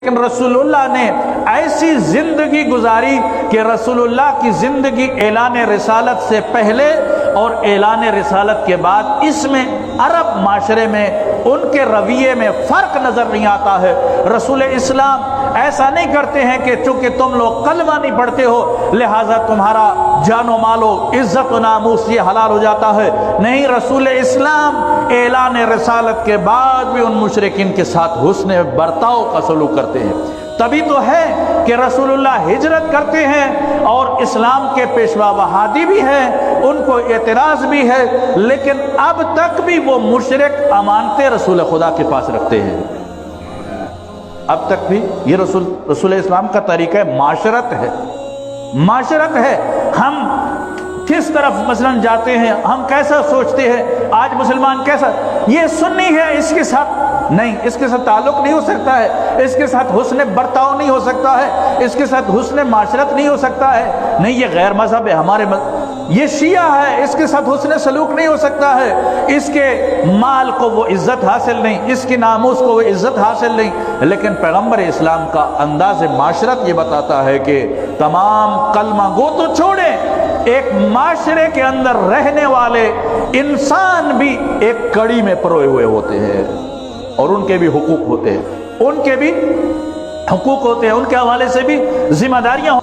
لیکن رسولullah نے ایسی زندگی گزاری کہ رسولullah کی زندگی اعلان رسالت سے پہلے اور اعلان رسالت کے بعد اس میں عرب معاشرے میں ان کے رویے میں فرق نظر نہیں آتا ہے۔ رسول اسلام ایسا نہیں کرتے ہیں کہ چونکہ تم لوگ کلمہ نہیں پڑھتے ہو لہٰذا تمہارا جان و مال و عزت و ناموس یہ حلال ہو جاتا ہے۔ نہیں، رسول اسلام اعلان رسالت کے بعد بھی ان مشرکین کے ساتھ حسن برتاؤ کا سلوک کرتے ہیں۔ تبھی تو ہے کہ رسولullah ہجرت کرتے ہیں اور اسلام کے پیشوا وہادی بھی ہیں، ان کو اعتراض بھی ہے، لیکن اب تک بھی وہ مشرک امانتیں رسول خدا کے پاس رکھتے ہیں۔ اب تک بھی یہ رسول اسلام کا طریقہ معاشرت ہے۔ ہم کس طرف مثلا جاتے ہیں، ہم کیسا سوچتے ہیں، آج مسلمان کیسا، یہ سنی ہے، اس کے ساتھ نہیں، اس کے ساتھ تعلق نہیں ہو سکتا ہے، اس کے ساتھ حسن برتاؤ نہیں ہو سکتا ہے، اس کے ساتھ حسن معاشرت نہیں ہو سکتا ہے، نہیں یہ غیر مذہب ہے، ہمارے یہ شیعہ ہے، اس کے ساتھ حسن سلوک نہیں ہو سکتا ہے، اس کے مال کو وہ عزت حاصل نہیں، اس کی ناموس کو وہ عزت حاصل نہیں۔ لیکن پیغمبر اسلام کا انداز معاشرت یہ بتاتا ہے کہ تمام کلمہ گو تو چھوڑیں، ایک معاشرے کے اندر رہنے والے انسان بھی ایک کڑی میں پروئے ہوئے ہوتے ہیں اور ان کے بھی حقوق ہوتے ہیں، ان کے حوالے سے بھی ذمہ داریاں